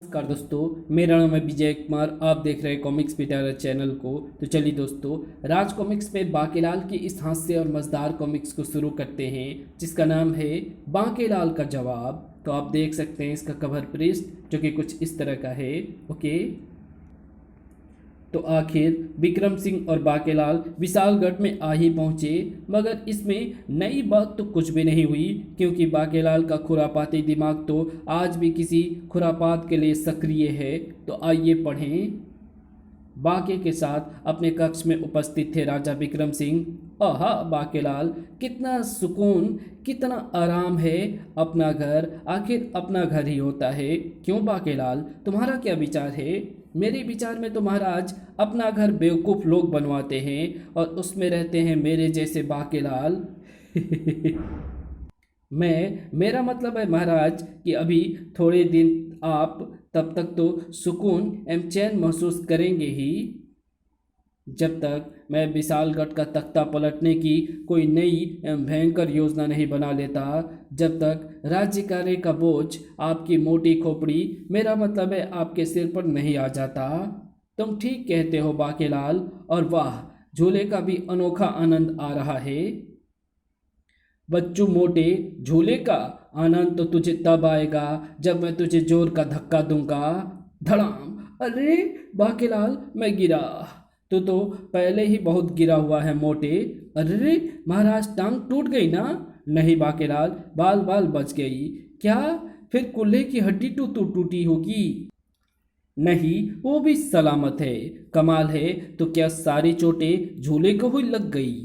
नमस्कार दोस्तों, मेरा नाम है विजय कुमार। आप देख रहे हैं कॉमिक्स पिटारा चैनल को। तो चलिए दोस्तों, राज कॉमिक्स में बांकेलाल की इस हास्य और मज़ेदार कॉमिक्स को शुरू करते हैं, जिसका नाम है बांकेलाल का जवाब। तो आप देख सकते हैं इसका कवर पृष्ठ जो कि कुछ इस तरह का है। ओके, तो आखिर विक्रम सिंह और बांकेलाल विशालगढ़ में आ ही पहुंचे, मगर इसमें नई बात तो कुछ भी नहीं हुई, क्योंकि बांकेलाल का खुरापाती दिमाग तो आज भी किसी खुरापात के लिए सक्रिय है। तो आइए पढ़ें। बांके के साथ अपने कक्ष में उपस्थित थे राजा विक्रम सिंह। आहा बांकेलाल, कितना सुकून, कितना आराम है। अपना घर आखिर अपना घर ही होता है। क्यों बांकेलाल, तुम्हारा क्या विचार है? मेरे विचार में तो महाराज, अपना घर बेवकूफ़ लोग बनवाते हैं और उसमें रहते हैं मेरे जैसे बांकेलाल। मेरा मतलब है महाराज कि अभी थोड़े दिन आप तब तक तो सुकून एवं चैन महसूस करेंगे ही, जब तक मैं विशालगढ़ का तख्ता पलटने की कोई नई एवं भयंकर योजना नहीं बना लेता, जब तक राज्य कार्य का बोझ आपकी मोटी खोपड़ी, मेरा मतलब है आपके सिर पर नहीं आ जाता। तुम ठीक कहते हो बांकेलाल, और वाह, झूले का भी अनोखा आनंद आ रहा है। बच्चू मोटे, झूले का आनंद तो तुझे तब आएगा जब मैं तुझे जोर का धक्का दूंगा। धड़ाम। अरे बांकेलाल, मैं गिरा। तू तो पहले ही बहुत गिरा हुआ है मोटे। अरे महाराज, टांग टूट गई ना? नहीं बांकेलाल, बाल बाल बच गई। क्या? फिर कुल्हे की हड्डी तो टूटी होगी। नहीं, वो भी सलामत है। कमाल है, तो क्या सारी चोटें झूले को ही लग गई?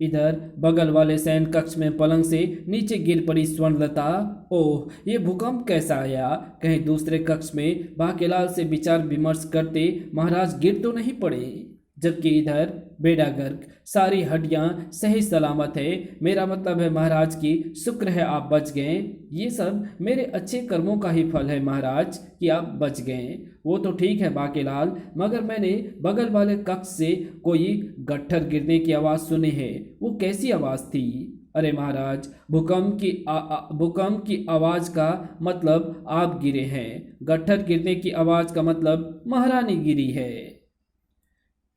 इधर बगल वाले शयन कक्ष में पलंग से नीचे गिर पड़ी स्वर्णलता। ओह, ये भूकंप कैसा आया? कहीं दूसरे कक्ष में बांकेलाल से विचार विमर्श करते महाराज गिर तो नहीं पड़े? जबकि इधर बेड़ा गर्क, सारी हड्डियां सही सलामत है। मेरा मतलब है महाराज की शुक्र है आप बच गए। ये सब मेरे अच्छे कर्मों का ही फल है महाराज कि आप बच गए। वो तो ठीक है बांकेलाल, मगर मैंने बगल वाले कक्ष से कोई गट्ठर गिरने की आवाज़ सुनी है। वो कैसी आवाज़ थी? अरे महाराज, भूकंप की आवाज़ का मतलब आप गिरे हैं। गट्ठर गिरने की आवाज़ का मतलब महारानी गिरी है।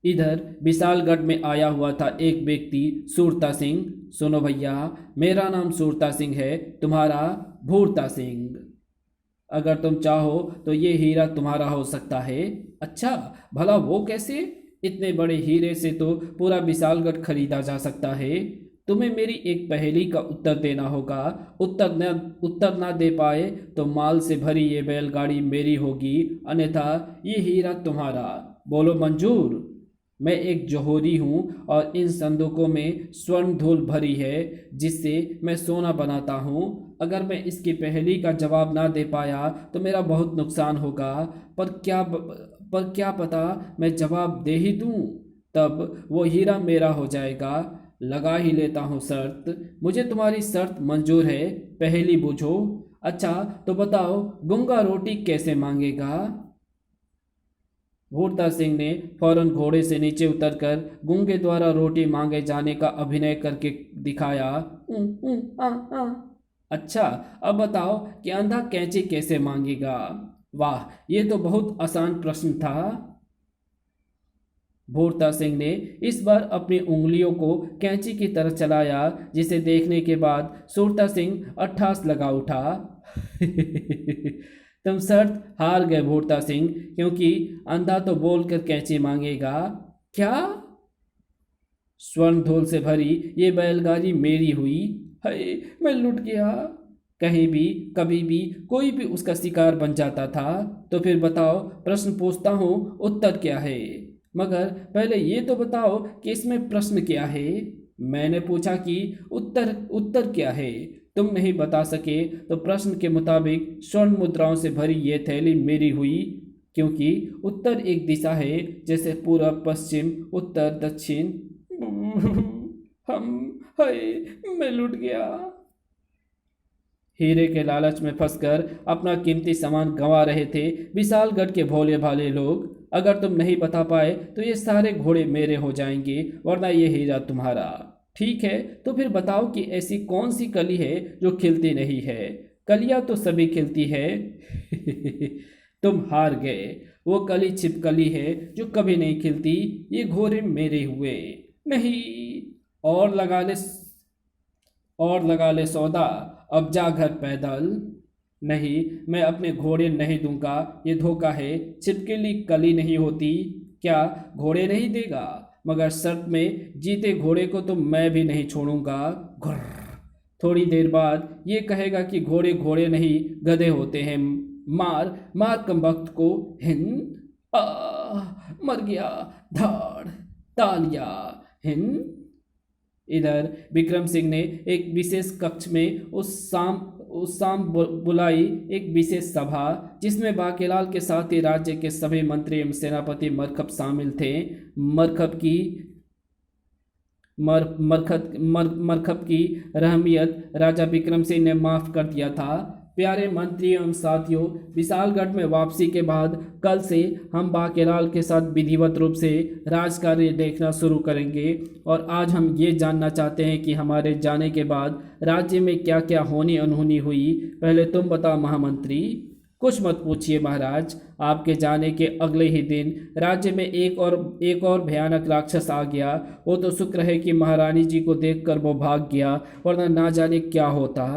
इधर विशालगढ़ में आया हुआ था एक व्यक्ति, सूरता सिंह। सुनो भैया, मेरा नाम सूरता सिंह है, तुम्हारा भूरता सिंह। अगर तुम चाहो तो ये हीरा तुम्हारा हो सकता है। अच्छा, भला वो कैसे? इतने बड़े हीरे से तो पूरा विशालगढ़ खरीदा जा सकता है। तुम्हें मेरी एक पहेली का उत्तर देना होगा। उत्तर ना दे पाए तो माल से भरी ये बैलगाड़ी मेरी होगी, अन्यथा ये हीरा तुम्हारा। बोलो मंजूर? मैं एक जौहरी हूँ और इन संदूकों में स्वर्ण धूल भरी है, जिससे मैं सोना बनाता हूँ। अगर मैं इसकी पहेली का जवाब ना दे पाया तो मेरा बहुत नुकसान होगा। पर क्या पता मैं जवाब दे ही दूँ, तब वो हीरा मेरा हो जाएगा। लगा ही लेता हूँ शर्त। मुझे तुम्हारी शर्त मंजूर है, पहेली बूझो। अच्छा तो बताओ, गूंगा रोटी कैसे मांगेगा? भूरता सिंह ने फौरन घोड़े से नीचे उतरकर गूंगे द्वारा रोटी मांगे जाने का अभिनय करके दिखाया। ऊ, ऊ, आ, आ। अच्छा, अब बताओ कि अंधा कैंची कैसे मांगेगा? वाह, ये तो बहुत आसान प्रश्न था। भूरता सिंह ने इस बार अपनी उंगलियों को कैंची की तरह चलाया, जिसे देखने के बाद सूरता सिंह अट्ठास लगा उठा। तुम शर्त हार गए भूरता सिंह, क्योंकि अंधा तो बोलकर कैंची मांगेगा। क्या? स्वर्ण धूल से भरी ये बैलगाड़ी मेरी हुई। हाय, मैं लुट गया। कहीं भी कभी भी कोई भी उसका शिकार बन जाता था। तो फिर बताओ, प्रश्न पूछता हूँ, उत्तर क्या है? मगर पहले ये तो बताओ कि इसमें प्रश्न क्या है। मैंने पूछा कि उत्तर उत्तर क्या है। तुम नहीं बता सके तो प्रश्न के मुताबिक स्वर्ण मुद्राओं से भरी ये थैली मेरी हुई, क्योंकि उत्तर एक दिशा है, जैसे पूरब, पश्चिम, उत्तर, दक्षिण। हम, हाय, मैं लुट गया। हीरे के लालच में फंसकर अपना कीमती सामान गंवा रहे थे विशालगढ़ के भोले भाले लोग। अगर तुम नहीं बता पाए तो ये सारे घोड़े मेरे हो जाएंगे, वरना ये हीरा तुम्हारा। ठीक है, तो फिर बताओ कि ऐसी कौन सी कली है जो खिलती नहीं है? कलियां तो सभी खिलती है। तुम हार गए। वो कली छिपकली है जो कभी नहीं खिलती। ये घोड़े मेरे हुए। नहीं। और लगा ले। और लगा ले सौदा। अब जा घर पैदल। नहीं, मैं अपने घोड़े नहीं दूंगा। ये धोखा है। छिपकली कली नहीं होती। क्या घोड़े नहीं देगा? मगर शर्त में, जीते घोड़े को तो मैं भी नहीं छोड़ूंगा। घुर्र। थोड़ी देर बाद ये कहेगा कि घोड़े घोड़े नहीं गधे होते हैं। मार मार कमबख्त को। हिंद। आ मर गया। धाड़। तालिया। हिंद। इधर विक्रम सिंह ने एक विशेष कक्ष में उस शाम बुलाई एक विशेष सभा, जिसमें बाकेलाल के साथ ही राज्य के सभी मंत्री एवं सेनापति मरकब शामिल थे। मरकब की मरकब की रहमियत राजा विक्रम सिंह ने माफ कर दिया था। प्यारे मंत्री एवं साथियों, विशालगढ़ में वापसी के बाद कल से हम बाकेलाल के साथ विधिवत रूप से राजकार्य देखना शुरू करेंगे। और आज हम ये जानना चाहते हैं कि हमारे जाने के बाद राज्य में क्या क्या होनी अनहोनी हुई। पहले तुम बताओ महामंत्री। कुछ मत पूछिए महाराज। आपके जाने के अगले ही दिन राज्य में एक और भयानक राक्षस आ गया। वो तो शुक्र है कि महारानी जी को देखकर वो भाग गया, वरना ना जाने क्या होता।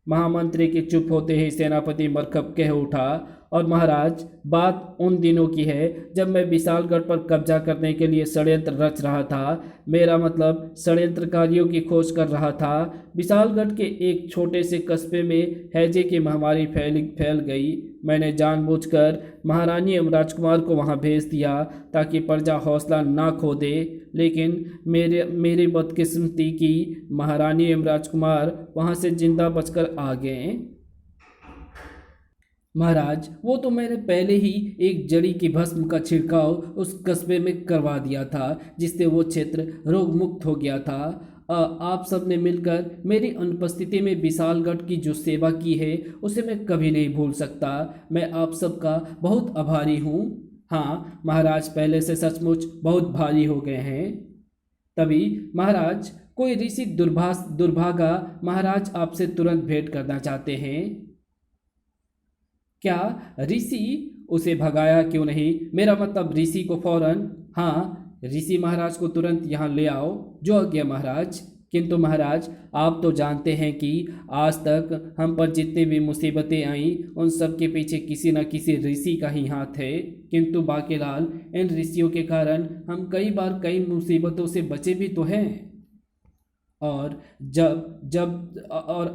महामंत्री के चुप होते ही सेनापति मरकब कह उठा, और महाराज, बात उन दिनों की है जब मैं विशालगढ़ पर कब्जा करने के लिए षड्यंत्र रच रहा था। मेरा मतलब षड्यंत्रकारियों की खोज कर रहा था। विशालगढ़ के एक छोटे से कस्बे में हैजे की महामारी फैल गई। मैंने जानबूझकर महारानी एवं राजकुमार को वहां भेज दिया ताकि प्रजा हौसला ना खो दे। लेकिन मेरी बदकिस्मती की महारानी एवं राजकुमार वहां से जिंदा बचकर आ गए। महाराज, वो तो मैंने पहले ही एक जड़ी की भस्म का छिड़काव उस कस्बे में करवा दिया था, जिससे वो क्षेत्र रोग मुक्त हो गया था। आप सब ने मिलकर मेरी अनुपस्थिति में विशालगढ़ की जो सेवा की है उसे मैं कभी नहीं भूल सकता। मैं आप सबका बहुत आभारी हूँ। हाँ महाराज, पहले से सचमुच बहुत भारी हो गए हैं। तभी महाराज, कोई ऋषि दुर्भागा महाराज आपसे तुरंत भेंट करना चाहते हैं। क्या ऋषि? उसे भगाया क्यों नहीं? मेरा मतलब ऋषि को फौरन। हाँ, ऋषि महाराज को तुरंत यहाँ ले आओ। जो आज्ञा महाराज। किंतु महाराज, आप तो जानते हैं कि आज तक हम पर जितनी भी मुसीबतें आईं उन सब के पीछे किसी न किसी ऋषि का ही हाथ है। किंतु बाकेलाल, इन ऋषियों के कारण हम कई बार कई मुसीबतों से बचे भी तो हैं। और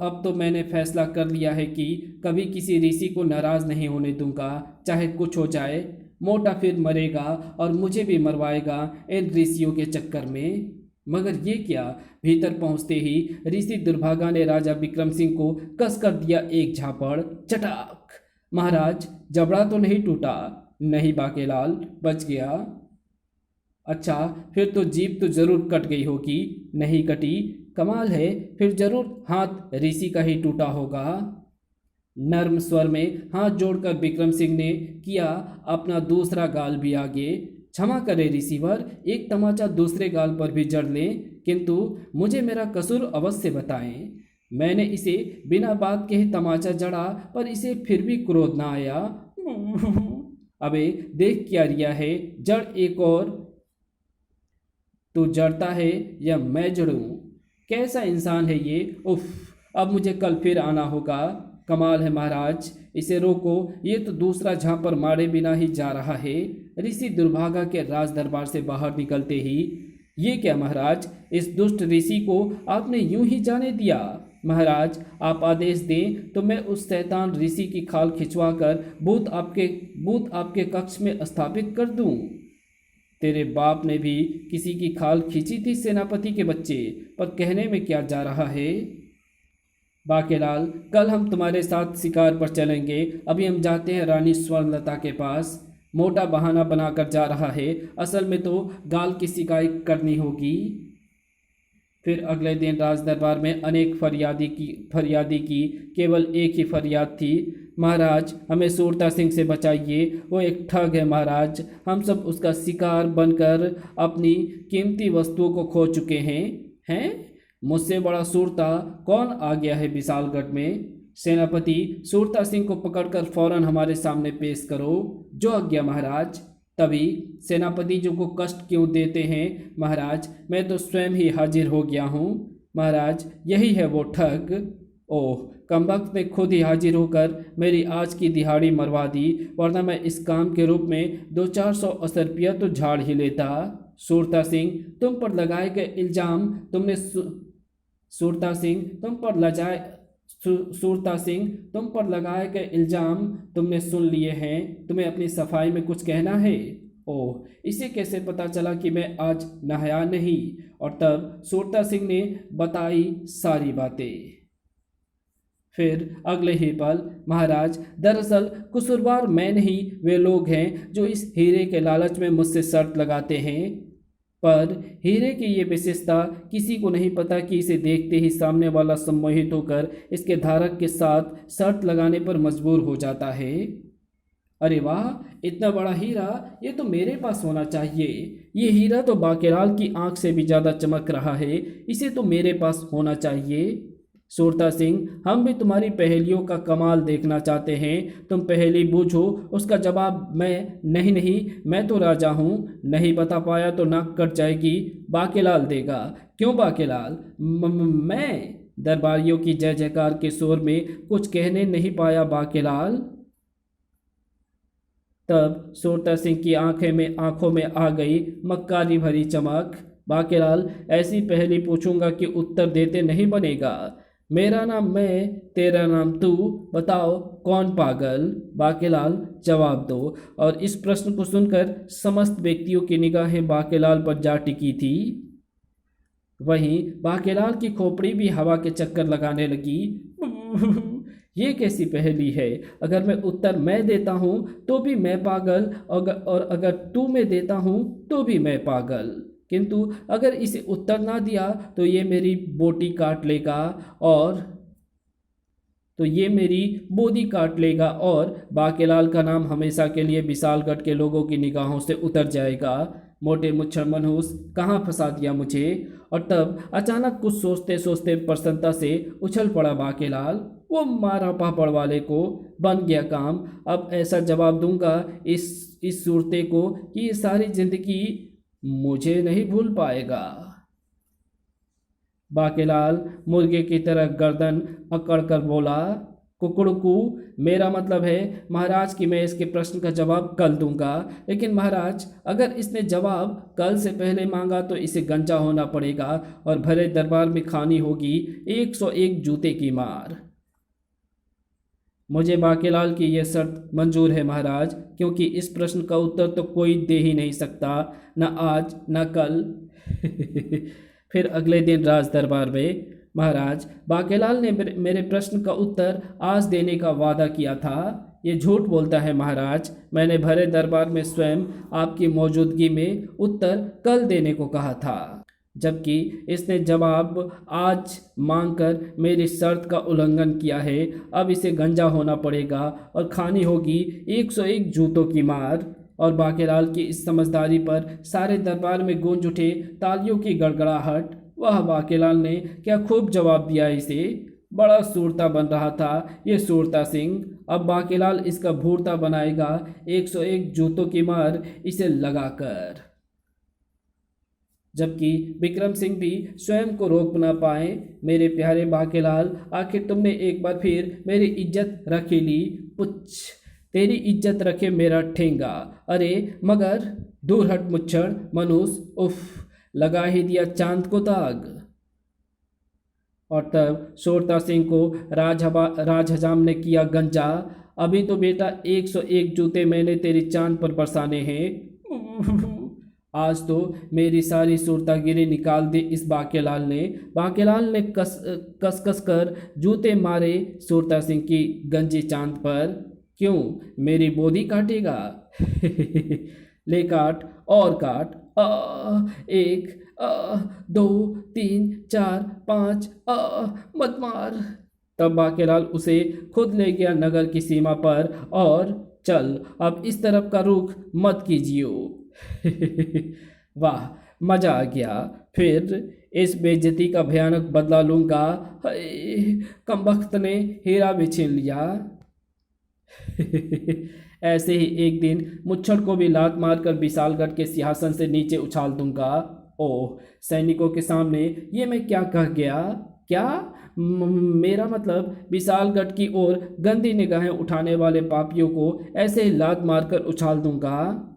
अब तो मैंने फैसला कर लिया है कि कभी किसी ऋषि को नाराज नहीं होने दूंगा, चाहे कुछ हो जाए। मोटा फिर मरेगा और मुझे भी मरवाएगा इन ऋषियों के चक्कर में। मगर ये क्या? भीतर पहुंचते ही ऋषि दुर्भागा ने राजा विक्रम सिंह को कस कर दिया एक झापड़। चटाक। महाराज, जबड़ा तो नहीं टूटा? नहीं बाकेलाल, बच गया। अच्छा, फिर तो जीभ तो जरूर कट गई होगी। नहीं कटी? कमाल है, फिर जरूर हाथ ऋषि का ही टूटा होगा। नर्म स्वर में हाथ जोड़कर विक्रम सिंह ने किया अपना दूसरा गाल भी आगे। क्षमा करें ऋषिवर, एक तमाचा दूसरे गाल पर भी जड़ लें, किंतु मुझे मेरा कसूर अवश्य बताएं। मैंने इसे बिना बात के ही तमाचा जड़ा, पर इसे फिर भी क्रोध ना आया। अबे देख क्या रिया है, जड़ एक और। तू जड़ता है या मैं जड़ूं? कैसा इंसान है ये? उफ, अब मुझे कल फिर आना होगा। कमाल है महाराज, इसे रोको, ये तो दूसरा झांपर मारे बिना ही जा रहा है। ऋषि दुर्भागा के राज दरबार से बाहर निकलते ही, ये क्या महाराज, इस दुष्ट ऋषि को आपने यूं ही जाने दिया? महाराज, आप आदेश दें तो मैं उस शैतान ऋषि की खाल खिंचवा कर भूत आपके कक्ष में स्थापित कर दूं। तेरे बाप ने भी किसी की खाल खींची थी सेनापति के बच्चे, पर कहने में क्या जा रहा है? बाकेलाल, कल हम तुम्हारे साथ शिकार पर चलेंगे। अभी हम जाते हैं रानी स्वर्णलता के पास। मोटा बहाना बनाकर जा रहा है, असल में तो गाल की शिकायत करनी होगी। फिर अगले दिन राज दरबार में अनेक फरियादी की केवल एक ही फरियाद थी, महाराज हमें सूरता सिंह से बचाइए, वो एक ठग है महाराज। हम सब उसका शिकार बनकर अपनी कीमती वस्तुओं को खो चुके हैं। मुझसे बड़ा सूरता कौन आ गया है विशालगढ़ में? सेनापति सूरता सिंह को पकड़कर फौरन हमारे सामने पेश करो। जो आज्ञा महाराज। तभी सेनापति जी को कष्ट क्यों देते हैं महाराज, मैं तो स्वयं ही हाजिर हो गया हूँ। महाराज यही है वो ठग। ओह, कमबख्त ने खुद ही हाजिर होकर मेरी आज की दिहाड़ी मरवा दी, वरना मैं इस काम के रूप में 200-400 असरपिया तो झाड़ ही लेता। सूरता सिंह तुम पर लगाए गए इल्जाम तुमने सूरता सिंह तुम पर लगाए सूरता सिंह तुम पर लगाए गए इल्जाम तुमने सुन लिए हैं। तुम्हें अपनी सफाई में कुछ कहना है? ओह, इसे कैसे पता चला कि मैं आज नहाया नहीं? और तब सूरता सिंह ने बताई सारी बातें। फिर अगले ही पल, महाराज दरअसल कसूरवार मैं नहीं, वे लोग हैं जो इस हीरे के लालच में मुझसे शर्त लगाते हैं। पर हीरे की ये विशेषता किसी को नहीं पता कि इसे देखते ही सामने वाला सम्मोहित होकर इसके धारक के साथ शर्त लगाने पर मजबूर हो जाता है। अरे वाह, इतना बड़ा हीरा, ये तो मेरे पास होना चाहिए। ये हीरा तो बाकेलाल की आंख से भी ज़्यादा चमक रहा है, इसे तो मेरे पास होना चाहिए। सूरता सिंह, हम भी तुम्हारी पहेलियों का कमाल देखना चाहते हैं। तुम पहेली बूझो, उसका जवाब मैं नहीं नहीं, मैं तो राजा हूँ, नहीं बता पाया तो नाक कट जाएगी। बाकेलाल देगा। क्यों बाकेलाल? मैं? दरबारियों की जय जयकार के शोर में कुछ कहने नहीं पाया बाकेलाल। तब सूरता सिंह की आंखों में आ गई मक्कारी भरी चमक। बाकेलाल, ऐसी पहेली पूछूंगा कि उत्तर देते नहीं बनेगा। मेरा नाम मैं, तेरा नाम तू, बताओ कौन पागल? बाकेलाल, जवाब दो। और इस प्रश्न को सुनकर समस्त व्यक्तियों की निगाहें बाकेलाल पर जा टिकी थी। वहीं बाकेलाल की खोपड़ी भी हवा के चक्कर लगाने लगी। ये कैसी पहेली है? अगर मैं उत्तर मैं देता हूँ तो भी मैं पागल, और अगर तू मैं देता हूँ तो भी मैं पागल। किंतु अगर इसे उत्तर ना दिया तो ये मेरी बोटी काट लेगा और बाकेलाल का नाम हमेशा के लिए विशालगढ़ के लोगों की निगाहों से उतर जाएगा। मोटे मुच्छर मनहूस, कहाँ फंसा दिया मुझे? और तब अचानक कुछ सोचते सोचते प्रसन्नता से उछल पड़ा बाकेलाल। वो मारा पापड़ वाले को, बन गया काम। अब ऐसा जवाब दूंगा इस सूरते को कि ये सारी जिंदगी मुझे नहीं भूल पाएगा। बाकेलाल मुर्गे की तरह गर्दन अकड़कर बोला, कुकड़कू, मेरा मतलब है महाराज कि मैं इसके प्रश्न का जवाब कल दूंगा, लेकिन महाराज अगर इसने जवाब कल से पहले मांगा तो इसे गंजा होना पड़ेगा और भरे दरबार में खानी होगी 101 जूते की मार। मुझे बाकेलाल की यह शर्त मंजूर है महाराज, क्योंकि इस प्रश्न का उत्तर तो कोई दे ही नहीं सकता, न आज न कल। फिर अगले दिन राज दरबार में, महाराज बाकेलाल ने मेरे प्रश्न का उत्तर आज देने का वादा किया था। ये झूठ बोलता है महाराज, मैंने भरे दरबार में स्वयं आपकी मौजूदगी में उत्तर कल देने को कहा था, जबकि इसने जवाब आज मांगकर मेरी शर्त का उल्लंघन किया है। अब इसे गंजा होना पड़ेगा और खानी होगी 101 जूतों की मार। और बाकेलाल की इस समझदारी पर सारे दरबार में गूंज उठे तालियों की गड़गड़ाहट। वह बाकेलाल ने क्या खूब जवाब दिया इसे। बड़ा सूरता बन रहा था ये सूरता सिंह। अब बाकेलाल इसका भूरता बनाएगा 101 जूतों की मार इसे लगाकर। जबकि विक्रम सिंह भी स्वयं को रोक ना पाए। मेरे प्यारे बाकेलाल, आखिर तुमने एक बार फिर मेरी इज्जत रखी ली। पुछ, तेरी इज्जत रखे मेरा ठेंगा। अरे मगर दूर हट मुच्छड़ मनूस, उफ, लगा ही दिया चांद को दाग। और तब सूरता सिंह को राजहजाम ने किया गंजा। अभी तो बेटा 101 जूते मैंने तेरी चांद पर बरसाने हैं। आज तो मेरी सारी सूरतागिरी निकाल दी इस बाकेलाल ने कस कर जूते मारे सूरता सिंह की गंजी चांद पर। क्यों, मेरी बोधी काटेगा? ले काट और काट। 1 2 3 4 5, मत मार। तब बाकेलाल उसे खुद ले गया नगर की सीमा पर और चल अब इस तरफ का रुख मत कीजिए। वाह, मजा आ गया। फिर इस बेइज्जती का भयानक बदला लूंगा। हाय, कमबख्त ने हीरा भी छीन लिया। ऐसे ही एक दिन मुच्छड़ को भी लात मारकर विशालगढ़ के सिंहासन से नीचे उछाल दूंगा। ओह, सैनिकों के सामने ये मैं क्या कह गया? क्या मेरा मतलब विशालगढ़ की ओर गंदी निगाहें उठाने वाले पापियों को ऐसे ही लात मारकर उछाल दूंगा।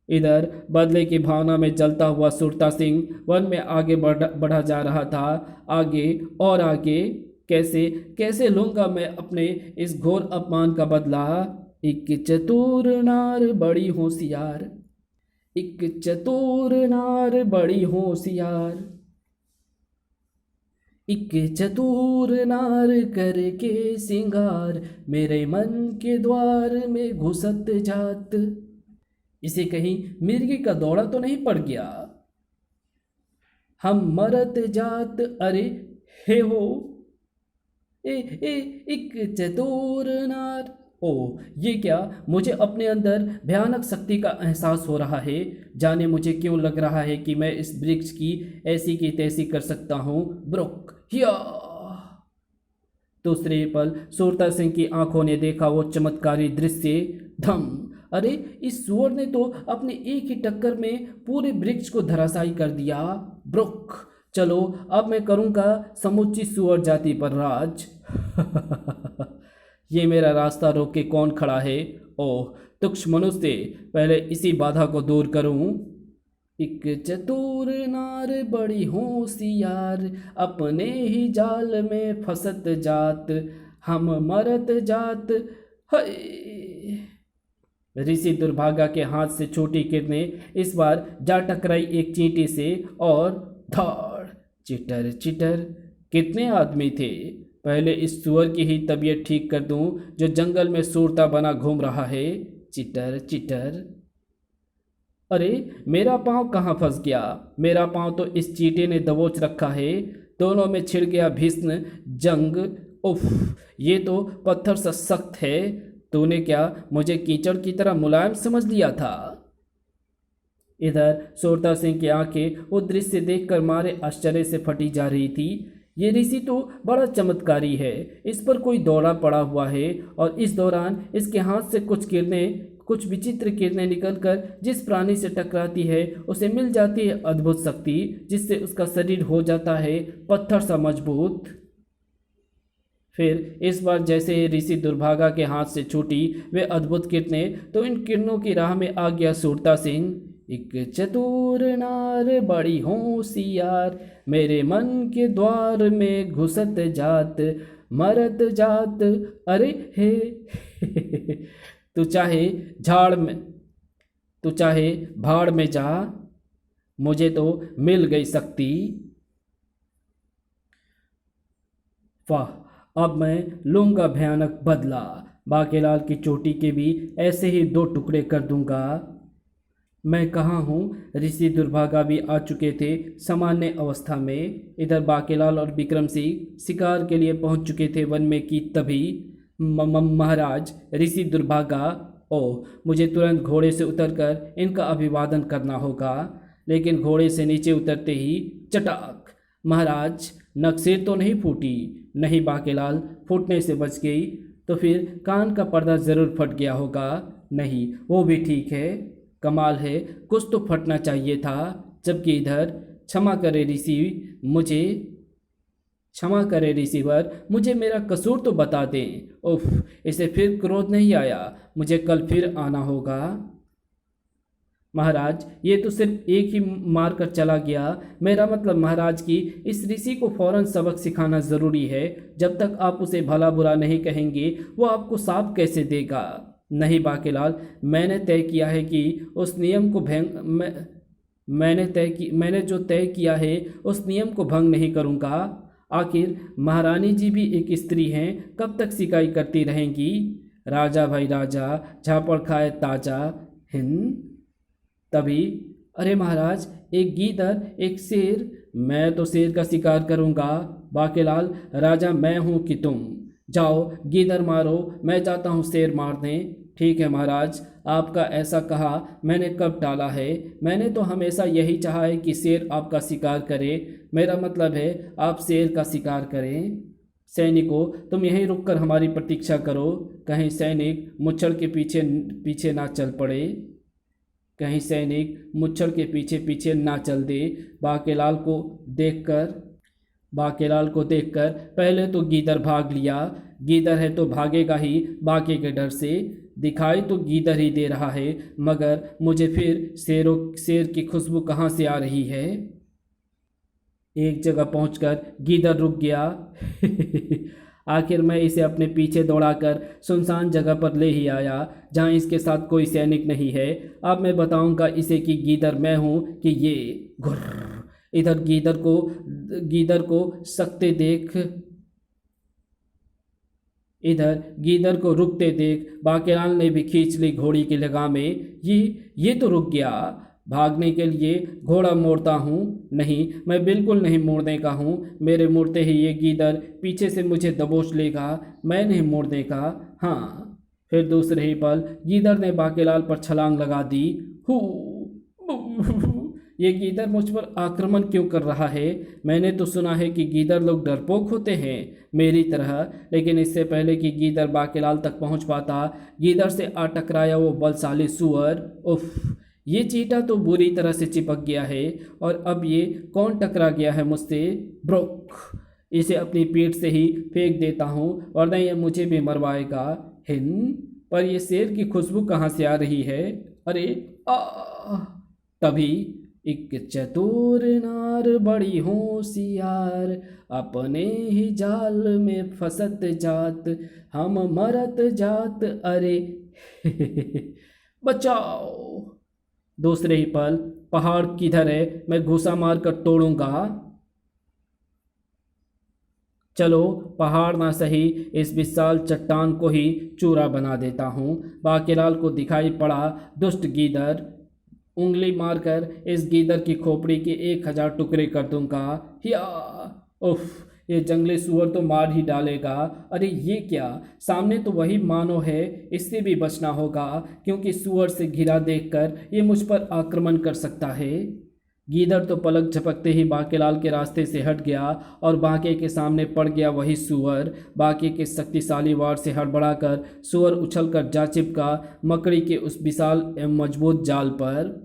इधर बदले की भावना में जलता हुआ सुरता सिंह वन में आगे बढ़ा जा रहा था। आगे और आगे। कैसे कैसे लूंगा मैं अपने इस घोर अपमान का बदला? एक चतुर नार बड़ी होशियार, एक चतुर नार बड़ी होशियार, एक चतुर नार करके सिंगार, मेरे मन के द्वार में घुसत जात। इसे कहीं मिर्गी का दौड़ा तो नहीं पड़ गया? हम मरत जात अरे हे हो, एक चतुर नार। ओ, ये क्या? मुझे अपने अंदर भयानक शक्ति का एहसास हो रहा है। जाने मुझे क्यों लग रहा है कि मैं इस वृक्ष की ऐसी की तैसी कर सकता हूँ। ब्रुक हिया। दूसरे पल सुरता सिंह की आंखों ने देखा वो चमत्कारी दृश्य। धम! अरे, इस सुअर ने तो अपने एक ही टक्कर में पूरे वृक्ष को धराशायी कर दिया। ब्रुक! चलो, अब मैं करूंगा समूची सुअर जाति पर राज। ये मेरा रास्ता रोक के कौन खड़ा है? ओह, तुक्ष मनुष्य, पहले इसी बाधा को दूर करूं। एक चतुर नार बड़ी होशियार, अपने ही जाल में फंसत जात, हम मरत जात। हाय! ऋषि दुर्भागा के हाथ से छोटी किरणें इस बार जा टकराई एक चींटी से और धाड़! Cheater cheater. कितने आदमी थे? पहले इस सुअर की ही तबीयत ठीक कर दूं जो जंगल में सूरता बना घूम रहा है। Cheater cheater. अरे, मेरा पांव कहाँ फंस गया? मेरा पांव तो इस चींटे ने दबोच रखा है। दोनों में छिड़ गया भीषण जंग। उफ, ये तो पत्थर सा सख्त है। तूने क्या मुझे कीचड़ की तरह मुलायम समझ लिया था? इधर सूरता सिंह की आंखें वो दृश्य देखकर मारे आश्चर्य से फटी जा रही थी। ये ऋषि तो बड़ा चमत्कारी है। इस पर कोई दौरा पड़ा हुआ है और इस दौरान इसके हाथ से कुछ विचित्र किरणें निकलकर जिस प्राणी से टकराती है उसे मिल जाती है अद्भुत शक्ति, जिससे उसका शरीर हो जाता है पत्थर सा मजबूत। फिर इस बार जैसे ही ऋषि दुर्भागा के हाथ से छूटी वे अद्भुत किरणें, तो इन किरणों की राह में आ गया सूरता सिंह। एक चतुर नार बड़ी होशियार, मेरे मन के द्वार में घुसत जात, मरत जात अरे हे। तू चाहे भाड़ में जा, मुझे तो मिल गई शक्ति। वाह, अब मैं लूंगा भयानक बदला। बाकेलाल की चोटी के भी ऐसे ही 2 टुकड़े कर दूंगा। मैं कहाँ हूँ? ऋषि दुर्भागा भी आ चुके थे सामान्य अवस्था में। इधर बाकेलाल और विक्रम सिंह शिकार के लिए पहुँच चुके थे वन में कि तभी महाराज ऋषि दुर्भागा। ओह, मुझे तुरंत घोड़े से उतरकर इनका अभिवादन करना होगा। लेकिन घोड़े से नीचे उतरते ही चटाक! महाराज, नक्सेर तो नहीं फूटी? नहीं बाकेलाल, फूटने से बच गई। तो फिर कान का पर्दा ज़रूर फट गया होगा। नहीं, वो भी ठीक है। कमाल है, कुछ तो फटना चाहिए था। जबकि इधर क्षमा करे ऋषिवर, मुझे मेरा कसूर तो बता दें। उफ, इसे फिर क्रोध नहीं आया। मुझे कल फिर आना होगा। महाराज, ये तो सिर्फ एक ही मार कर चला गया। मेरा मतलब महाराज की इस ऋषि को फौरन सबक सिखाना ज़रूरी है। जब तक आप उसे भला बुरा नहीं कहेंगे वो आपको साफ कैसे देगा? नहीं बाकेलाल, मैंने तय किया है कि उस नियम को मैंने जो तय किया है उस नियम को भंग नहीं करूँगा। आखिर महारानी जी भी एक स्त्री हैं, कब तक शिकायत करती रहेंगी? राजा भाई राजा, झापड़ खाए ताजा। हिंद तभी, अरे महाराज, एक गीदड़, एक शेर। मैं तो शेर का शिकार करूँगा। बाकेलाल, राजा मैं हूँ कि तुम? जाओ गीदड़ मारो, मैं जाता हूँ शेर मारने। ठीक है महाराज, आपका ऐसा कहा मैंने कब टाला है। मैंने तो हमेशा यही चाहा है कि शेर आपका शिकार करे। मेरा मतलब है आप शेर का शिकार करें। सैनिकों, तुम यहीं रुककर हमारी प्रतीक्षा करो, कहीं सैनिक मुच्छड़ के पीछे पीछे ना चल पड़े। कहीं सैनिक मुच्छड़ के पीछे पीछे ना चल दे। बाकेलाल को देखकर बाकेलाल को देखकर पहले तो गीदड़ भाग लिया। गीदड़ है तो भागेगा ही बाके के डर से। दिखाई तो गीदड़ ही दे रहा है, मगर मुझे फिर शेर की खुशबू कहाँ से आ रही है। एक जगह पहुंचकर गीदड़ रुक गया। आखिर मैं इसे अपने पीछे दौड़ाकर सुनसान जगह पर ले ही आया, जहां इसके साथ कोई सैनिक नहीं है। अब मैं बताऊंगा इसे कि गीदड़ मैं हूं कि ये। घुर्र। इधर गीदड़ को सकते देख इधर गीदड़ को रुकते देख बाकेलाल ने भी खींच ली घोड़ी की लगामें। ये तो रुक गया। भागने के लिए घोड़ा मोड़ता हूँ? नहीं, मैं बिल्कुल नहीं मोड़ने का हूँ। मेरे मुड़ते ही ये गीदड़ पीछे से मुझे दबोच लेगा। मैं नहीं मोड़ने का। हाँ। फिर दूसरे ही पल गीदड़ ने बाकेलाल पर छलांग लगा दी। हू। ये गीदड़ मुझ पर आक्रमण क्यों कर रहा है? मैंने तो सुना है कि गीदड़ लोग डरपोक होते हैं मेरी तरह। लेकिन इससे पहले कि गीदड़ बाकेलाल तक पहुंच पाता, गीदड़ से आ टकराया वो बलशाली सुअर। उफ, ये चींटा तो बुरी तरह से चिपक गया है। और अब ये कौन टकरा गया है मुझसे? ब्रोक। इसे अपनी पीठ से ही फेंक देता हूँ, वरना ये मुझे भी मरवाएगा। हिन। पर ये शेर की खुशबू कहाँ से आ रही है? अरे आ। तभी एक चतुर नार बड़ी होशियार, अपने ही जाल में फंसत जात, हम मरत जात अरे। बचाओ। दूसरे ही पल पहाड़ किधर है, मैं घुसा मार कर तोड़ूंगा। चलो पहाड़ ना सही, इस विशाल चट्टान को ही चूरा बना देता हूँ। बाकेलाल को दिखाई पड़ा दुष्ट गीदड़। उंगली मारकर इस गीदड़ की खोपड़ी के 1000 टुकड़े कर दूंगा। या। उफ, ये जंगली सुअर तो मार ही डालेगा। अरे ये क्या, सामने तो वही मानो है। इससे भी बचना होगा, क्योंकि सुअर से घिरा देखकर ये मुझ पर आक्रमण कर सकता है। गीदड़ तो पलक झपकते ही बाकेलाल के रास्ते से हट गया और बाके के सामने पड़ गया वही सुअर। बाके के शक्तिशाली वार से हड़बड़ाकर सुअर उछलकर जा चिपका मकड़ी के उस विशाल एवं मजबूत जाल पर।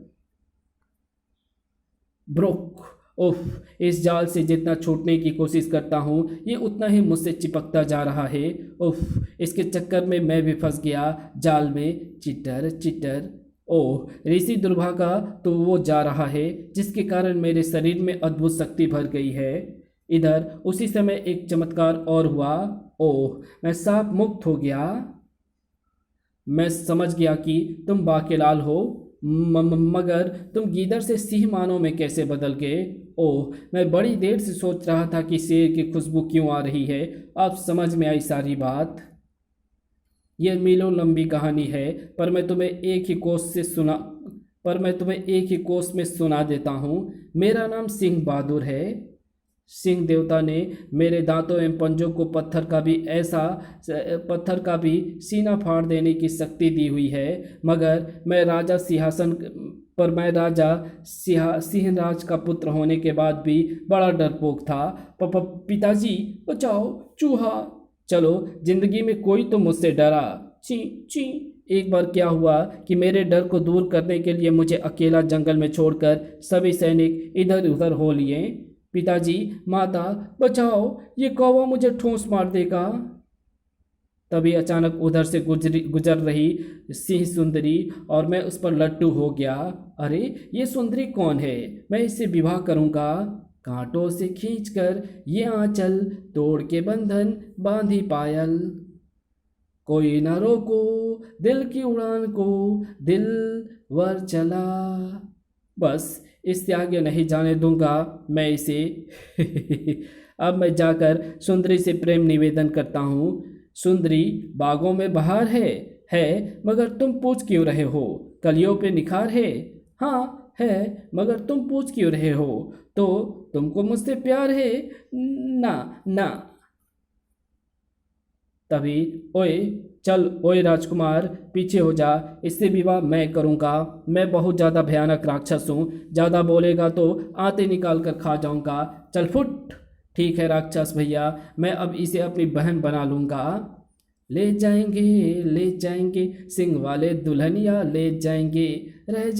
ब्रोक। उफ, इस जाल से जितना छूटने की कोशिश करता हूँ, ये उतना ही मुझसे चिपकता जा रहा है। उफ, इसके चक्कर में मैं भी फंस गया जाल में। Cheater cheater. ओह, ऋषि दुर्भागा तो वो जा रहा है जिसके कारण मेरे शरीर में अद्भुत शक्ति भर गई है। इधर उसी समय एक चमत्कार और हुआ। ओह, मैं साप मुक्त हो गया। मैं समझ गया कि तुम बाकेलाल हो, मगर तुम गीदड़ से सिंह मानो में कैसे बदल गए? ओह, मैं बड़ी देर से सोच रहा था कि शेर की खुशबू क्यों आ रही है। अब समझ में आई सारी बात। यह मीलों लंबी कहानी है, पर मैं तुम्हें एक ही कोस में सुना देता हूँ। मेरा नाम सिंह बहादुर है। सिंह देवता ने मेरे दांतों एवं पंजों को पत्थर का भी सीना फाड़ देने की शक्ति दी हुई है। मगर मैं राजा सिंहराज का पुत्र होने के बाद भी बड़ा डरपोक था। पिताजी बचाओ, चूहा। चलो, जिंदगी में कोई तो मुझसे डरा। ची ची। एक बार क्या हुआ कि मेरे डर को दूर करने के लिए मुझे अकेला जंगल में छोड़कर सभी सैनिक इधर उधर हो लिए। पिताजी, माता, बचाओ, ये कौवा मुझे ठोंस मार देगा। तभी अचानक उधर से गुजर रही सिंह सुंदरी और मैं उस पर लट्टू हो गया। अरे ये सुंदरी कौन है? मैं इससे विवाह करूंगा। कांटों से खींचकर ये आंचल, तोड़ के बंधन बांधी पायल। कोई न रोको दिल की उड़ान को, दिल वर चला। बस इससे आगे नहीं जाने दूंगा मैं इसे। अब मैं जाकर सुंदरी से प्रेम निवेदन करता हूँ। सुंदरी, बागों में बहार है, मगर तुम पूछ क्यों रहे हो? कलियों पे निखार है, हाँ है, मगर तुम पूछ क्यों रहे हो? तो तुमको मुझसे प्यार है ना? ना। तभी, ओए चल, ओए राजकुमार पीछे हो जा, इससे विवाह मैं करूँगा। मैं बहुत ज़्यादा भयानक राक्षस हूँ, ज़्यादा बोलेगा तो आते निकाल कर खा जाऊँगा। चल फुट। ठीक है राक्षस भैया, मैं अब इसे अपनी बहन बना लूँगा। ले जाएंगे सिंह वाले दुल्हनिया ले जाएंगे, रह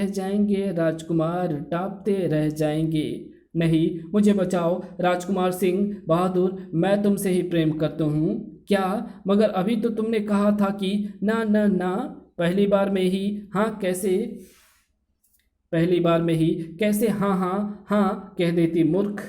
जाएंगे राजकुमार टापते रह जाएंगे। नहीं, मुझे बचाओ राजकुमार सिंह बहादुर, मैं तुमसे ही प्रेम करता हूँ। क्या? मगर अभी तो तुमने कहा था कि ना ना ना, पहली बार में ही हाँ कैसे, पहली बार में ही कैसे हाँ हाँ हाँ कह देती मूर्ख।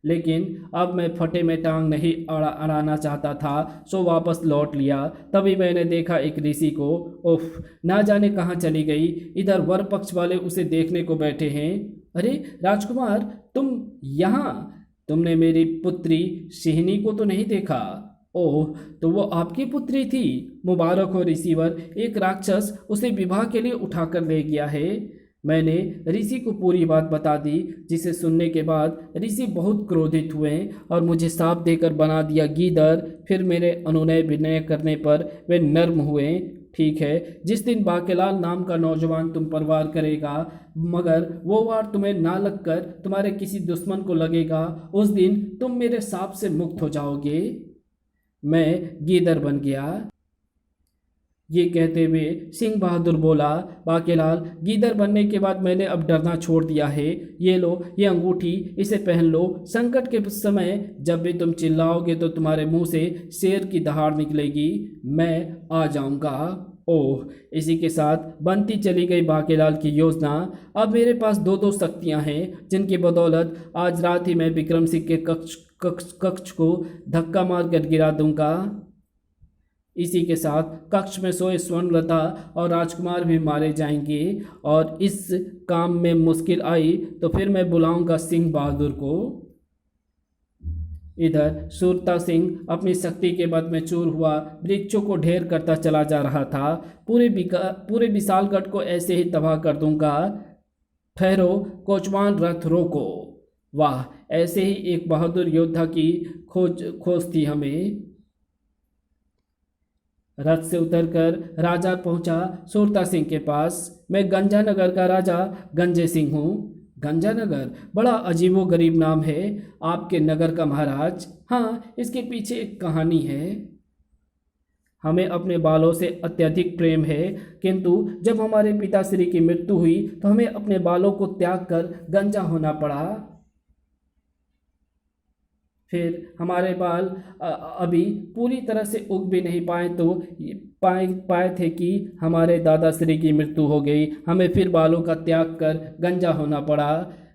लेकिन अब मैं फटे में टांग नहीं अड़ाना चाहता था, सो वापस लौट लिया। तभी मैंने देखा एक ऋषि को। उफ, ना जाने कहाँ चली गई। इधर वर पक्ष वाले उसे देखने को बैठे हैं। अरे राजकुमार, तुम यहाँ? तुमने मेरी पुत्री सिहनी को तो नहीं देखा? ओह, तो वो आपकी पुत्री थी। मुबारक हो ऋषिवर, एक राक्षस उसे विवाह के लिए उठाकर ले गया है। मैंने ऋषि को पूरी बात बता दी, जिसे सुनने के बाद ऋषि बहुत क्रोधित हुए और मुझे शाप देकर बना दिया गीदड़। फिर मेरे अनुनय विनय करने पर वे नर्म हुए। ठीक है, जिस दिन बाकेलाल नाम का नौजवान तुम पर वार करेगा, मगर वो वार तुम्हें ना लगकर तुम्हारे किसी दुश्मन को लगेगा, उस दिन तुम मेरे शाप से मुक्त हो जाओगे। मैं गीदड़ बन गया। ये कहते हुए सिंह बहादुर बोला, बाकेलाल, गीदड़ बनने के बाद मैंने अब डरना छोड़ दिया है। ये लो, ये अंगूठी, इसे पहन लो। संकट के समय जब भी तुम चिल्लाओगे तो तुम्हारे मुंह से शेर की दहाड़ निकलेगी। मैं आ जाऊंगा। ओह, इसी के साथ बनती चली गई बाकेलाल की योजना। अब मेरे पास दो दो शक्तियां हैं, जिनकी बदौलत आज रात ही मैं विक्रम सिंह के कक्ष को धक्का मारकर गिरा दूंगा। इसी के साथ कक्ष में सोए स्वर्णलता और राजकुमार भी मारे जाएंगे, और इस काम में मुश्किल आई तो फिर मैं बुलाऊंगा सिंह बहादुर को। इधर सूरता सिंह अपनी शक्ति के बल में चूर हुआ वृक्षों को ढेर करता चला जा रहा था। पूरे विशालगढ़ को ऐसे ही तबाह कर दूंगा। ठहरो कोचवान, रथ रोको। वाह, ऐसे ही एक बहादुर योद्धा की खोज थी हमें। रथ से उतरकर राजा पहुंचा सूरता सिंह के पास। मैं गंजानगर का राजा गंजे सिंह हूँ। गंजानगर बड़ा अजीबोगरीब नाम है आपके नगर का महाराज। हाँ, इसके पीछे एक कहानी है। हमें अपने बालों से अत्यधिक प्रेम है, किंतु जब हमारे पिताश्री की मृत्यु हुई तो हमें अपने बालों को त्याग कर गंजा होना पड़ा। फिर हमारे बाल अभी पूरी तरह से उग भी नहीं पाए तो पाए थे कि हमारे दादाश्री की मृत्यु हो गई। हमें फिर बालों का त्याग कर गंजा होना पड़ा।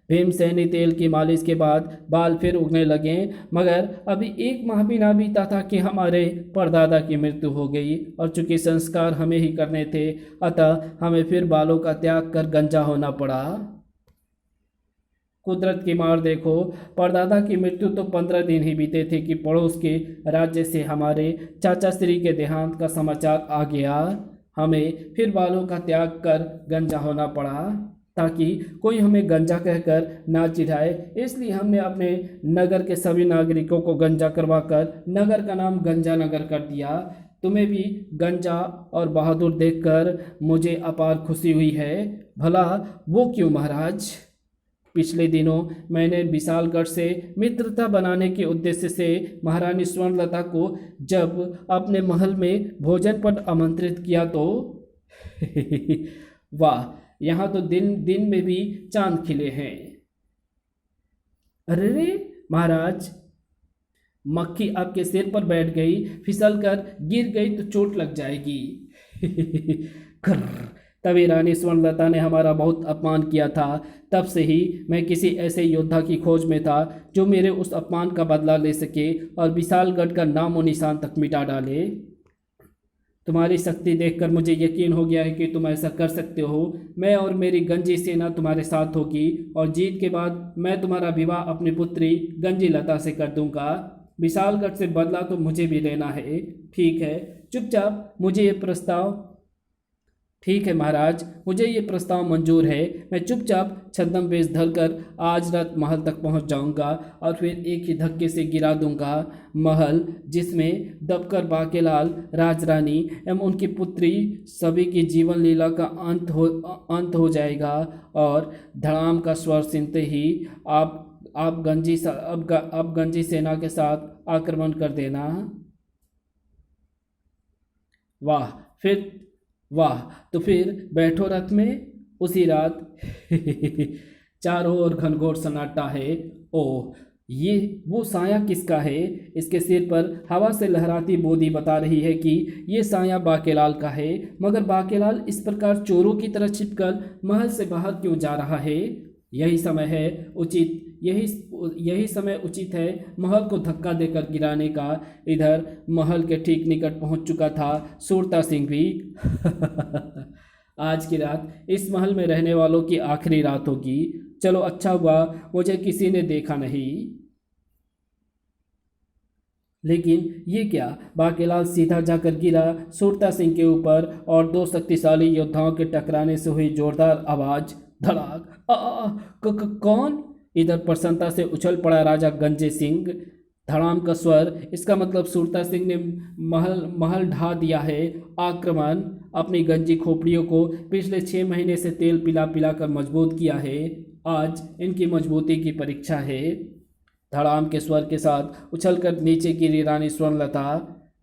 भीमसेनी तेल की मालिश के बाद बाल फिर उगने लगे, मगर अभी एक माह भी ना बीता था कि हमारे परदादा की मृत्यु हो गई, और चूंकि संस्कार हमें ही करने थे, अतः हमें फिर बालों का त्याग कर गंजा होना पड़ा। कुदरत की मार देखो, परदादा की मृत्यु तो 15 दिन ही बीते थे कि पड़ोस के राज्य से हमारे चाचा श्री के देहांत का समाचार आ गया। हमें फिर बालों का त्याग कर गंजा होना पड़ा, ताकि कोई हमें गंजा कहकर ना चिढ़ाए। इसलिए हमने अपने नगर के सभी नागरिकों को गंजा करवाकर नगर का नाम गंजा नगर कर दिया। तुम्हें भी गंजा और बहादुर देखकर मुझे अपार खुशी हुई है। भला वो क्यों महाराज? पिछले दिनों मैंने विशालगढ़ से मित्रता बनाने के उद्देश्य से महारानी स्वर्णलता को जब अपने महल में भोजन पर आमंत्रित किया तो वाह, यहाँ तो दिन दिन में भी चांद खिले हैं। अरे रे महाराज, मक्खी आपके सिर पर बैठ गई, फिसल कर गिर गई तो चोट लग जाएगी। तभी रानी स्वर्णलता ने हमारा बहुत अपमान किया था। तब से ही मैं किसी ऐसे योद्धा की खोज में था जो मेरे उस अपमान का बदला ले सके और विशालगढ़ का नामो निशान तक मिटा डाले। तुम्हारी शक्ति देखकर मुझे यकीन हो गया है कि तुम ऐसा कर सकते हो। मैं और मेरी गंजी सेना तुम्हारे साथ होगी, और जीत के बाद मैं तुम्हारा विवाह अपनी पुत्री गंजी लता से कर दूंगा। विशालगढ़ से बदला तो मुझे भी लेना है। ठीक है, चुपचाप मुझे ये प्रस्ताव ठीक है महाराज, मुझे ये प्रस्ताव मंजूर है। मैं चुपचाप छद्म धरकर आज रात महल तक पहुंच जाऊंगा और फिर एक ही धक्के से गिरा दूंगा महल जिसमें दबकर बाकेलाल, राजरानी एवं उनकी पुत्री सभी की जीवन लीला का अंत हो जाएगा। और धड़ाम का स्वर सुनते ही आप गंजी सेना के साथ आक्रमण कर देना। वाह, फिर वाह, तो फिर बैठो रथ में। उसी रात चारों ओर घनघोर सन्नाटा है। ओह, ये वो साया किसका है? इसके सिर पर हवा से लहराती बोदी बता रही है कि ये साया बाकेलाल का है। मगर बाकेलाल इस प्रकार चोरों की तरह छिपकर महल से बाहर क्यों जा रहा है? यही समय है उचित यही समय उचित है महल को धक्का देकर गिराने का। इधर महल के ठीक निकट पहुंच चुका था सूरता सिंह भी। आज की रात इस महल में रहने वालों की आखिरी रात होगी। चलो, अच्छा हुआ मुझे किसी ने देखा नहीं। लेकिन ये क्या? बाकेलाल सीधा जाकर गिरा सूरता सिंह के ऊपर और दो शक्तिशाली योद्धाओं के टकराने से हुई जोरदार आवाज, धड़ाक। कौन? इधर प्रसन्नता से उछल पड़ा राजा गंजे सिंह। धड़ाम का स्वर, इसका मतलब सूरता सिंह ने महल ढा दिया है। आक्रमण। अपनी गंजी खोपड़ियों को पिछले 6 महीने से तेल पिला पिला कर मजबूत किया है। आज इनकी मजबूती की परीक्षा है। धड़ाम के स्वर के साथ उछलकर नीचे गिरी रानी स्वर्णलता।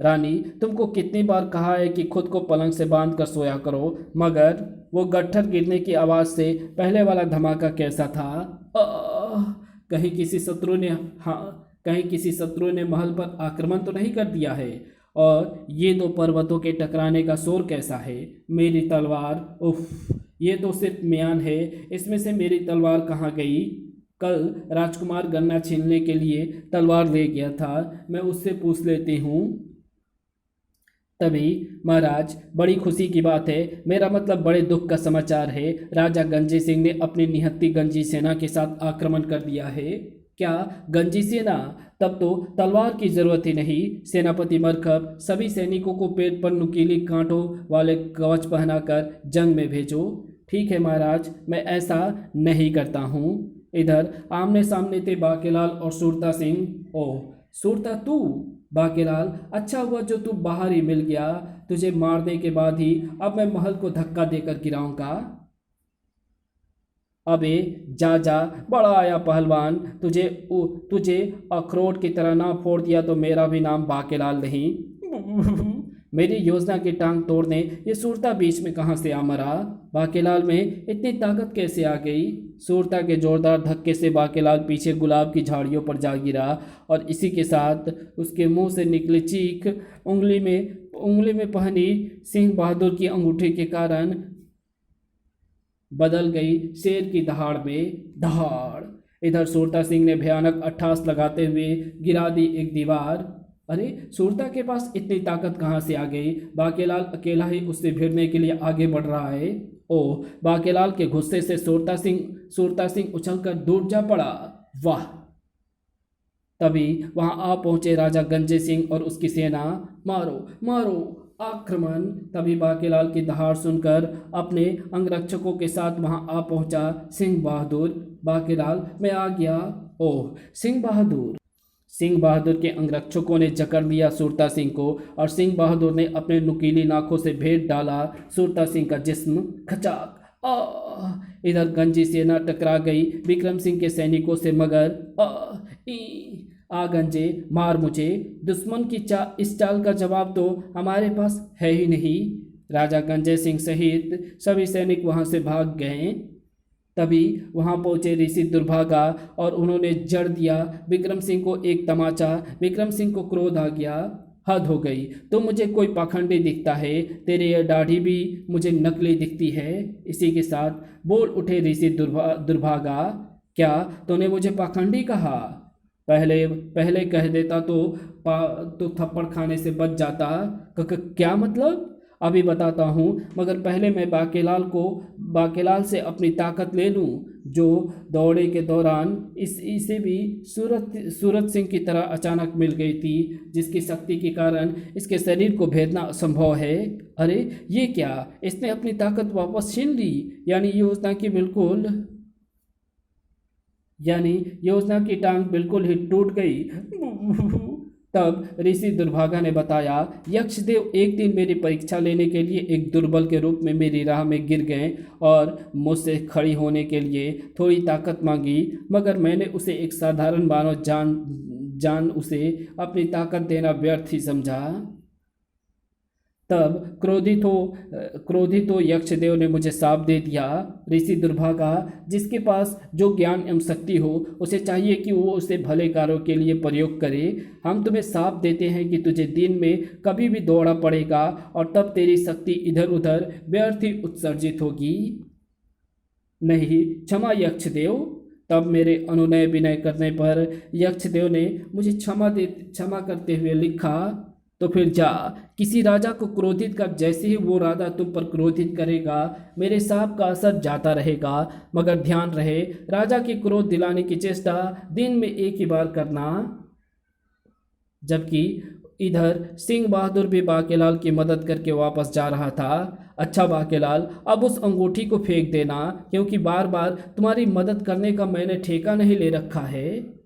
रानी, तुमको कितनी बार कहा है कि खुद को पलंग से बांध कर सोया करो, मगर वो गट्ठर गिरने की आवाज़ से पहले वाला धमाका कैसा था? कहीं किसी शत्रु ने महल पर आक्रमण तो नहीं कर दिया है? और ये दो पर्वतों के टकराने का शोर कैसा है? मेरी तलवार, उफ, ये तो सिर्फ म्यान है, इसमें से मेरी तलवार कहाँ गई? कल राजकुमार गन्ना छीलने के लिए तलवार ले गया था, मैं उससे पूछ लेती हूँ। तभी, महाराज, बड़ी खुशी की बात है, मेरा मतलब बड़े दुख का समाचार है। राजा गंजी सिंह ने अपनी निहत्ती गंजी सेना के साथ आक्रमण कर दिया है। क्या गंजी सेना? तब तो तलवार की जरूरत ही नहीं। सेनापति मरकब, सभी सैनिकों को पेट पर नुकीली कांटों वाले कवच पहनाकर जंग में भेजो। ठीक है महाराज, मैं ऐसा नहीं करता हूँ। इधर आमने सामने थे बाकेलाल और सूरता सिंह। ओह सूरता, तू? बाकेलाल, अच्छा हुआ जो तू बाहर ही मिल गया। तुझे मारने के बाद ही अब मैं महल को धक्का देकर गिराऊंगा। अबे जा जा, बड़ा आया पहलवान। तुझे अखरोट की तरह ना फोड़ दिया तो मेरा भी नाम बाकेलाल नहीं। मेरी योजना की टांग तोड़ने ये सूरता बीच में कहाँ से आ मरा? बाकेलाल में इतनी ताकत कैसे आ गई? सूरता के जोरदार धक्के से बाकेलाल पीछे गुलाब की झाड़ियों पर जा गिरा और इसी के साथ उसके मुंह से निकली चीख उंगली में पहनी सिंह बहादुर की अंगूठी के कारण बदल गई शेर की दहाड़ में दहाड़। इधर सूरता सिंह ने भयानक अट्ठास लगाते हुए गिरा दी एक दीवार। अरे, सूरता के पास इतनी ताकत कहाँ से आ गई? बाकेलाल अकेला ही उससे भिड़ने के लिए आगे बढ़ रहा है। ओह, बाकेलाल के गुस्से से सूरता सिंह उछलकर दूर जा पड़ा। वाह! तभी वहां आ पहुंचे राजा गंजे सिंह और उसकी सेना। मारो मारो, आक्रमण! तभी बाकेलाल की दहाड़ सुनकर अपने अंगरक्षकों के साथ वहां आ पहुंचा सिंह बहादुर। बाकेलाल, मैं आ गया। ओह, सिंह बहादुर के अंगरक्षकों ने जकड़ लिया सूरता सिंह को और सिंह बहादुर ने अपने नुकीली नाखों से भेद डाला सूरता सिंह का जिस्म। खचाक! इधर गंजी सेना टकरा गई विक्रम सिंह के सैनिकों से, मगर आ गंजे, मार मुझे। दुश्मन की इस चाल का जवाब तो हमारे पास है ही नहीं। राजा गंजे सिंह सहित सभी सैनिक वहां से भाग गए। तभी वहां पहुंचे ऋषि दुर्भागा और उन्होंने जड़ दिया विक्रम सिंह को एक तमाचा। विक्रम सिंह को क्रोध आ गया। हद हो गई, तो मुझे कोई पाखंडी दिखता है, तेरे यह दाढ़ी भी मुझे नकली दिखती है। इसी के साथ बोल उठे ऋषि दुर्भागा, क्या तूने मुझे पाखंडी कहा? पहले कह देता तो थप्पड़ खाने से बच जाता। क्या मतलब? अभी बताता हूँ, मगर पहले मैं बाकेलाल से अपनी ताकत ले लूँ, जो दौड़े के दौरान इसे भी सूरज सिंह की तरह अचानक मिल गई थी, जिसकी शक्ति के कारण इसके शरीर को भेदना असंभव है। अरे ये क्या, इसने अपनी ताकत वापस छीन ली। यानी योजना की टांग बिल्कुल ही टूट गई। तब ऋषि दुर्भागा ने बताया, यक्षदेव एक दिन मेरी परीक्षा लेने के लिए एक दुर्बल के रूप में मेरी राह में गिर गए और मुझसे खड़ी होने के लिए थोड़ी ताकत मांगी, मगर मैंने उसे एक साधारण मानव जान उसे अपनी ताकत देना व्यर्थ ही समझा। तब क्रोधित हो यक्षदेव ने मुझे शाप दे दिया। ऋषि दुर्भागा, जिसके पास जो ज्ञान एवं शक्ति हो, उसे चाहिए कि वो उसे भले कार्यों के लिए प्रयोग करे। हम तुम्हें शाप देते हैं कि तुझे दिन में कभी भी दौड़ा पड़ेगा और तब तेरी शक्ति इधर उधर व्यर्थ ही उत्सर्जित होगी। नहीं, क्षमा यक्षदेव। तब मेरे अनुनय विनय करने पर यक्षदेव ने मुझे क्षमा करते हुए लिखा, तो फिर जा, किसी राजा को क्रोधित कर, जैसे ही वो राजा तुम पर क्रोधित करेगा, मेरे शाप का असर जाता रहेगा। मगर ध्यान रहे, राजा की क्रोध दिलाने की चेष्टा दिन में एक ही बार करना। जबकि इधर सिंह बहादुर भी बाकेलाल की मदद करके वापस जा रहा था। अच्छा बाकेलाल, अब उस अंगूठी को फेंक देना, क्योंकि बार बार तुम्हारी मदद करने का मैंने ठेका नहीं ले रखा है।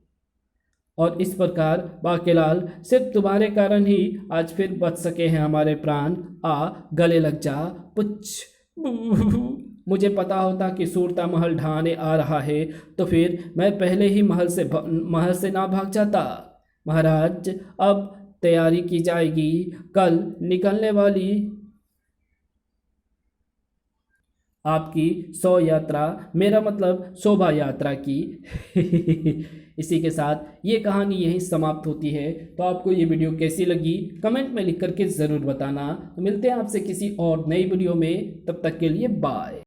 और इस प्रकार बाकेलाल, सिर्फ तुम्हारे कारण ही आज फिर बच सके हैं हमारे प्राण। आ गले लग जा पुछ। मुझे पता होता कि सूरता महल ढहाने आ रहा है, तो फिर मैं पहले ही महल से ना भाग जाता। महाराज, अब तैयारी की जाएगी। कल निकलने वाली आपकी 100 यात्रा, मेरा मतलब शोभा यात्रा की। इसी के साथ ये कहानी यहीं समाप्त होती है। तो आपको ये वीडियो कैसी लगी कमेंट में लिख करके ज़रूर बताना। तो मिलते हैं आपसे किसी और नई वीडियो में, तब तक के लिए बाय।